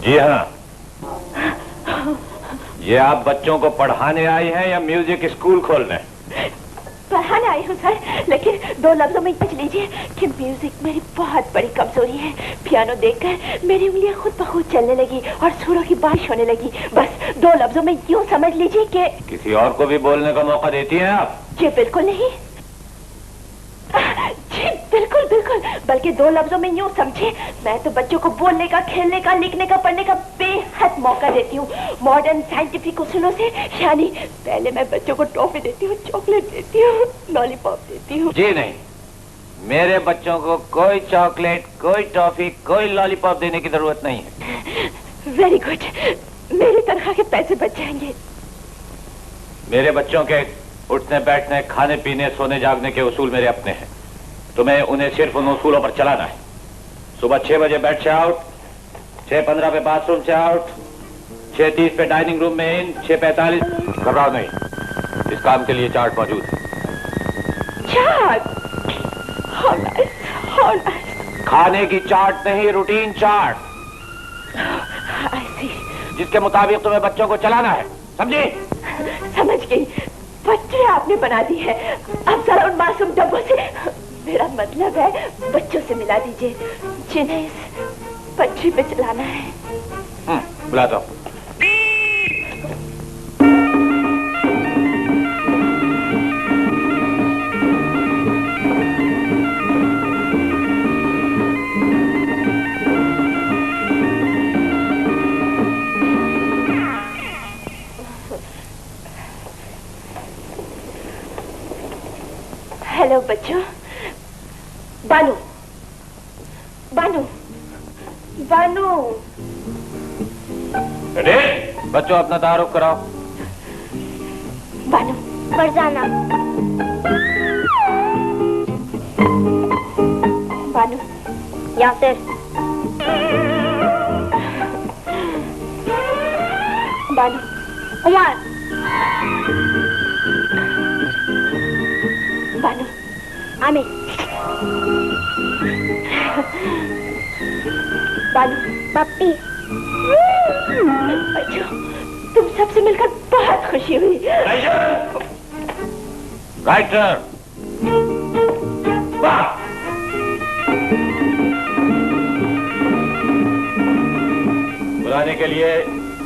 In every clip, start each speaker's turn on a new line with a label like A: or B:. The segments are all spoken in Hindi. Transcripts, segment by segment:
A: जी हाँ। ये आप बच्चों को पढ़ाने आई हैं या म्यूजिक स्कूल खोलने?
B: पढ़ाने आई हूँ सर, लेकिन 2 लफ्जों में समझ लीजिए कि म्यूजिक मेरी बहुत बड़ी कमजोरी है। पियानो देखकर मेरी उंगलियां खुद ब खुद चलने लगी और सुरों की बारिश होने लगी। बस 2 लफ्जों में यूँ समझ लीजिए कि
A: किसी और को भी बोलने का मौका देती हैं आप?
B: जी बिल्कुल नहीं जी, बिल्कुल बिल्कुल, बल्कि 2 लफ्जों में यूँ समझे, मैं तो बच्चों को बोलने का, खेलने का, लिखने का, पढ़ने का बेहद मौका देती हूँ। मॉडर्न साइंटिफिक उसूलों से, यानी पहले मैं बच्चों को टॉफी देती हूँ, चॉकलेट देती हूँ, लॉलीपॉप देती हूँ।
A: जी नहीं, मेरे बच्चों को कोई चॉकलेट, कोई टॉफी, कोई लॉलीपॉप देने की जरूरत नहीं है।
B: वेरी गुड, मेरी तनख्वाह के पैसे बच जाएंगे।
A: मेरे बच्चों के उठने बैठने, खाने पीने, सोने जागने के उसूल मेरे अपने हैं। तुम्हें उन्हें सिर्फ उन उसूलों पर चलाना है। सुबह 6 बजे बेड से आउट, 6:15 पे बाथरूम से आउट, 6:30 पे डाइनिंग रूम में इन, 6:45। घबराओ नहीं, इस काम के लिए चार्ट मौजूद है।
B: Chart? How nice, how nice.
A: खाने की चार्ट नहीं, रूटीन चार्ट।
B: I see.
A: जिसके मुताबिक तुम्हें बच्चों को चलाना है, समझी?
B: समझ गई। पटरी आपने बना दी है। अब जरा उन मासूम डब्बों से, मेरा मतलब है बच्चों से मिला दीजिए, जिन्हें इस पटरी पे चलाना है।
A: बुलाता हूँ।
B: हेलो बच्चों। बानू, बानू, बानू।
A: रेडी? बच्चों अपना तारुफ कराओ।
B: बानू, फरजाना। बानू, यासिर। बानू, उमर। बानू, आमिर। बानू, पप्पी। अच्छा, तुम सबसे मिलकर बहुत खुशी हुई।
A: राइटर, बुलाने के लिए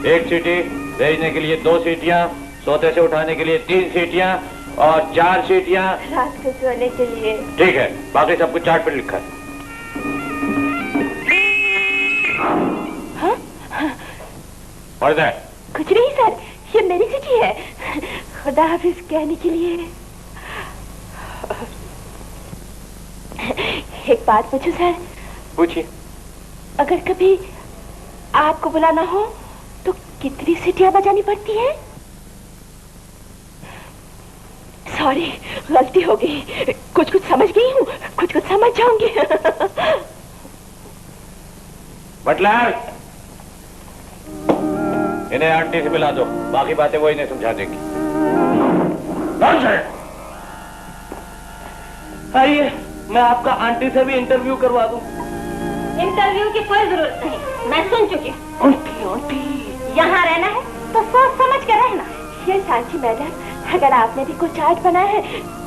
A: 1 सीटी, भेजने के लिए 2 सीटियां, सोते से उठाने के लिए 3 सीटियां और 4 सीटियां
B: रात को सोने के लिए।
A: ठीक है, बाकी सब कुछ चार्ट पर लिखा है।
B: हाँ?
A: पढ़ दे।
B: कुछ नहीं सर, ये मेरी चिट्ठी है। खुदा हाफिज कहने के लिए। एक बात पूछूं सर?
A: पूछिए।
B: अगर कभी आपको बुलाना हो तो कितनी सीटियां बजानी पड़ती है? सॉरी, गलती हो गई। कुछ कुछ समझ गई हूँ, कुछ कुछ समझ जाऊंगी।
A: बटलर, इन्हें आंटी से मिला दो, बाकी बातें वो इन्हें समझा देंगी।
C: आइए, मैं आपका आंटी से भी इंटरव्यू करवा दूं।
B: इंटरव्यू की कोई जरूरत नहीं, मैं सुन चुकी हूँ।
C: Aunty, aunty.
B: यहाँ रहना है तो सोच समझ कर रहना। ये सांची मैडम, अगर आपने भी कोई चार्ट बनाया है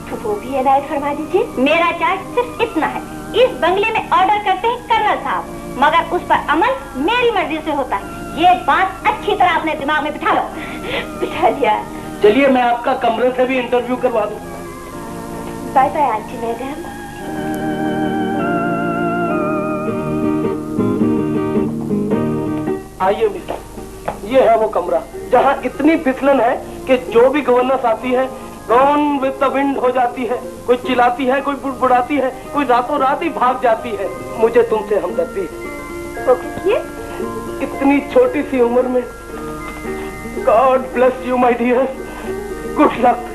B: तो वो भी इनायत फरमा दीजिए। मेरा चार्ट सिर्फ इतना है, इस बंगले में ऑर्डर करते हैं कर्नल साहब, मगर उस पर अमल मेरी मर्जी से होता है। ये बात अच्छी तरह अपने दिमाग में बिठा लो। बिठा लिया।
C: चलिए, मैं आपका कमरे से भी इंटरव्यू करवा दूं।
B: Bye bye aunty madam.
C: आइए मिस्टर, ये है वो कमरा जहाँ इतनी फिसलन है कि जो भी गवर्नेंस आती है गॉन विद द विंड हो जाती है। कोई चिल्लाती है, कोई बुड़बुड़ाती है, कोई रातों रात ही भाग जाती है। मुझे तुमसे हमदर्दी है। इतनी छोटी सी उम्र में। God bless you my dear, good luck.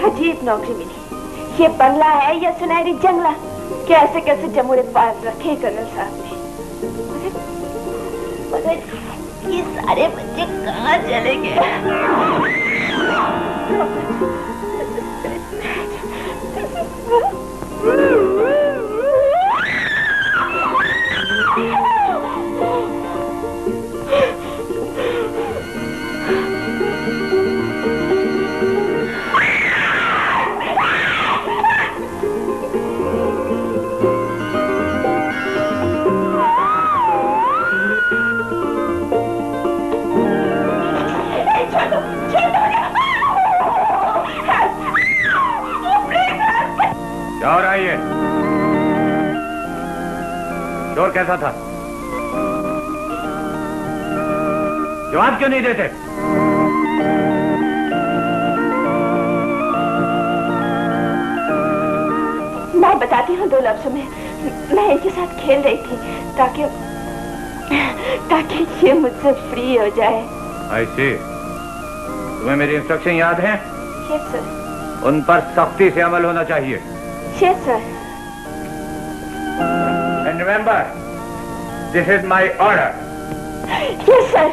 B: अजीब नौकरी मिली। ये बंगला है या सुनहरी जंगला? कैसे कैसे जमूरे पास रखे कर्नल साहब ने। मगर ये सारे बच्चे कहाँ चले गए?
A: क्या हो रहा है ये? शोर कैसा था? जवाब क्यों नहीं देते?
B: मैं बताती हूँ 2 लफ्जों में। मैं इनके साथ खेल रही थी ताकि ये मुझसे फ्री हो जाए।
A: I see. तुम्हें मेरी इंस्ट्रक्शन याद है?
B: Yes sir.
A: उन पर सख्ती से अमल होना चाहिए।
B: Yes sir.
A: And remember, this is my order.
B: Yes sir.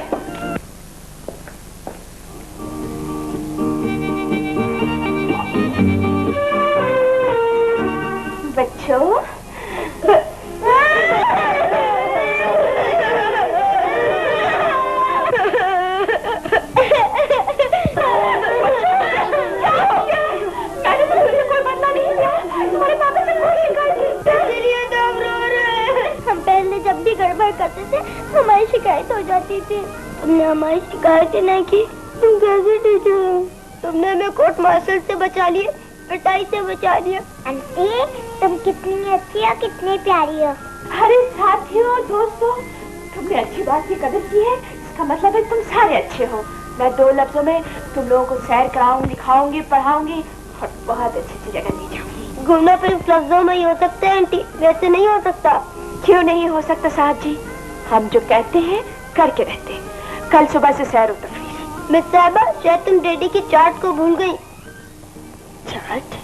B: बच्चों,
D: जब भी गड़बड़ करते थे हमारी शिकायत हो जाती थी। तुमने हमारी शिकायत ही नहीं की। तुम कैसे टीचर हो? तुमने हमें कोर्ट मार्शल से बचा लिया, पिटाई से बचा लिया। आंटी, तुम कितनी अच्छी हो, कितनी प्यारी हो।
B: अरे साथियों, दोस्तों, तुमने अच्छी बात की कदर की है, इसका मतलब है तुम सारे अच्छे हो। मैं 2 लफ्जों में तुम लोगों को सैर कराऊंगी, दिखाऊंगी, पढ़ाऊंगी और बहुत अच्छी जगह ले जाऊंगी।
D: घूमना फिर लफ्जों में ही हो सकता है आंटी, वैसे नहीं हो सकता।
B: क्यों नहीं हो सकता साहब जी? हम जो कहते हैं करके रहते हैं। कल सुबह से सैर और तफरीह।
D: मिस साहबा, शायद तुम डैडी की चाट को भूल गई।
B: चाट?